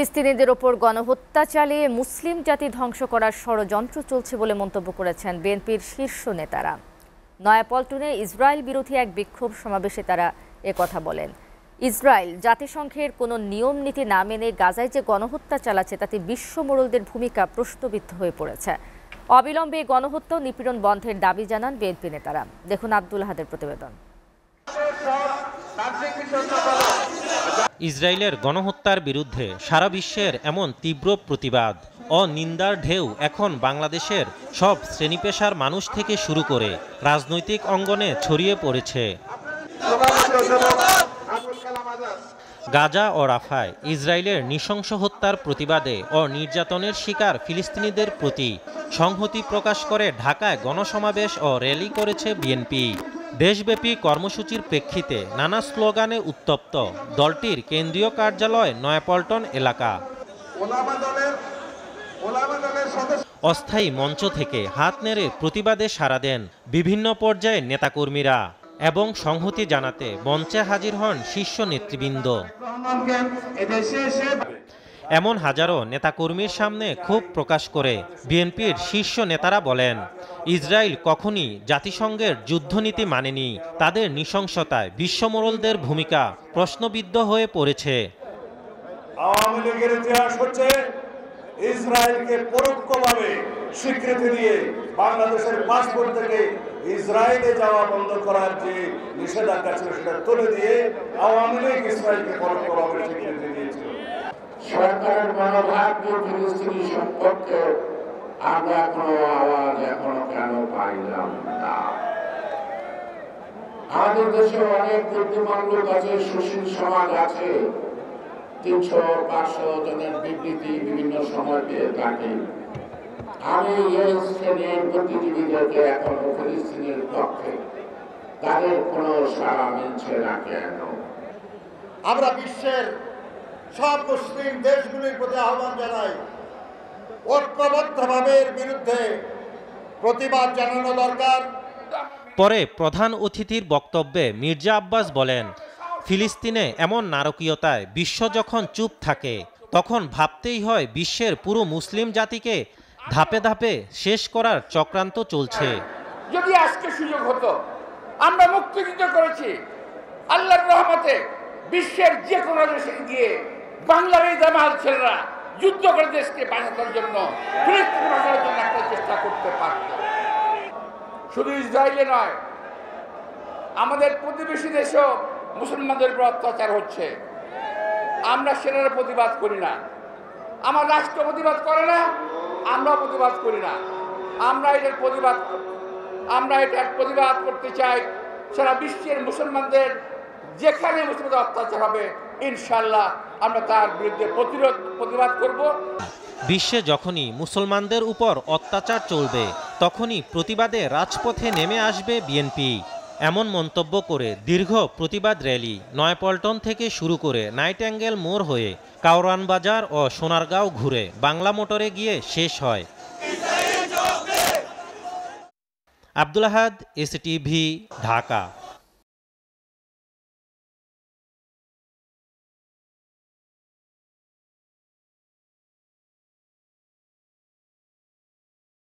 ফিলিস্তিনিদের ওপর গণহত্যা চালিয়ে মুসলিম জাতি ধ্বংস করার ষড়যন্ত্র চলছে বলে মন্তব্য করেছেন বিএনপির শীর্ষ নেতারা। নয়াপল্টনে ইসরায়েল বিরোধী এক বিক্ষোভ সমাবেশে তারা একথা বলেন। ইসরায়েল জাতিসংঘের কোনো নিয়ম নীতি না মেনে গাজায় যে গণহত্যা চালাচ্ছে তাতে বিশ্ব মোড়লদের ভূমিকা প্রশ্নবিদ্ধ হয়ে পড়েছে। অবিলম্বে গণহত্যা ও নিপীড়ন বন্ধের দাবি জানান বিএনপি নেতারা। দেখুন আব্দুল আহাদের প্রতিবেদন। ইসরায়েলের গণহত্যার বিরুদ্ধে সারা বিশ্বের এমন তীব্র প্রতিবাদ ও নিন্দার ঢেউ এখন বাংলাদেশের সব শ্রেণীপেশার মানুষ থেকে শুরু করে রাজনৈতিক অঙ্গনে ছড়িয়ে পড়েছে। গাজা ও রাফায় ইসরায়েলের নৃশংস হত্যার প্রতিবাদে ও নির্যাতনের শিকার ফিলিস্তিনিদের প্রতি সংহতি প্রকাশ করে ঢাকায় গণসমাবেশ ও র্যালি করেছে বিএনপি। দেশব্যাপী কর্মসূচির প্রেক্ষিতে নানা স্লোগানে উত্তপ্ত দলটির কেন্দ্রীয় কার্যালয় নয়াপল্টন এলাকা। অস্থায়ী মঞ্চ থেকে হাত নেড়ে প্রতিবাদে সাড়া দেন বিভিন্ন পর্যায়ের নেতাকর্মীরা এবং সংহতি জানাতে মঞ্চে হাজির হন শীর্ষ নেতৃবৃন্দ। এমন হাজারো নেতাকর্মীর সামনে ক্ষোভ প্রকাশ করে বিএনপির শীর্ষ নেতারা বলেন, ইসরায়েল কখনই জাতিসংঘের যুদ্ধনীতি মানেনি। তাদের নৃশংসতায় বিশ্বমোড়লদের ভূমিকা প্রশ্নবিদ্ধ হয়ে পড়েছে। আওয়ামী লীগের ইতিহাস হচ্ছে ইসরায়েলকে পরোক্ষভাবে স্বীকৃতি দিয়ে বাংলাদেশের পাসপোর্ট থেকে ইসরায়েলে যাওয়া বন্ধ করার যে নিষেধাজ্ঞা ছিল সেটা তুলে দিয়ে আওয়ামী লীগ ইসরায়েলকে পরোক্ষভাবে স্বীকৃতি দিয়েছিল। সরকারের মনোভাব ফিলিস্তিনি সম্পর্কে আমরা কোনো আওয়াজ এখনো কেন পাইলাম না? আমাদের দেশে অনেক বুদ্ধিমান লোক আছে, সুশীল সমাজ আছে, 300-500 জনের বিবৃতি বিভিন্ন সময় পেয়ে থাকি। আমি এই শ্রেণীর বুদ্ধিজীবীদেরকে এখনো ফিলিস্তিনের পক্ষে তাদের কোনো সাড়া মিলছে না কেন? আমরা বিশ্বের সব মুসলিম দেশগুলির প্রতি আহ্বান জানাই, ঐক্যবদ্ধভাবে এর বিরুদ্ধে প্রতিবাদ জানানো দরকার। পরে প্রধান অতিথির বক্তব্যে মির্জা আব্বাস বলেন, ফিলিস্তিনে এমন নারকীয়তায় বিশ্ব যখন চুপ থাকে তখন ভাবতেই হয় বিশ্বের পুরো মুসলিম জাতিকে ধাপে ধাপে শেষ করার চক্রান্ত চলছে। যদি আজকে সুযোগ হতো, আমরা মুক্তিযুদ্ধ করেছি, আল্লাহর রহমতে বিশ্বের যে কোনো দেশে গিয়ে বাংলার এই দামাল ছেলেরা যুদ্ধ করে দেশকে বাঁচানোর জন্য, ফিলিস্তিন বাঁচানোর জন্য একটা চেষ্টা করতে পারত। শুধু ইসরায়েলে নয়, আমাদের প্রতিবেশী দেশেও মুসলমানদের উপর অত্যাচার হচ্ছে। আমরা সেটার প্রতিবাদ করি না, আমার রাষ্ট্র প্রতিবাদ করে না, আমরা প্রতিবাদ করি না। আমরা এটার প্রতিবাদ করতে চাই সারা বিশ্বের মুসলমানদের। যেখানে মুসলমানদের অত্যাচার হবে ইনশাআল্লাহ আমরা তার বিরুদ্ধে প্রতিবাদ করব। বিশ্বে যখনই মুসলমানদের উপর অত্যাচার চলবে তখনই প্রতিবাদে রাজপথে নেমে আসবে বিএনপি। এমন মন্তব্য করে দীর্ঘ প্রতিবাদ র্যালি নয়াপল্টন থেকে শুরু করে নাইটেঙ্গেল মোড় হয়ে কাওরান বাজার ও সোনারগাঁও ঘুরে বাংলা মোটরে গিয়ে শেষ হয়। আব্দুল আহাদ, এসটিভি, ঢাকা।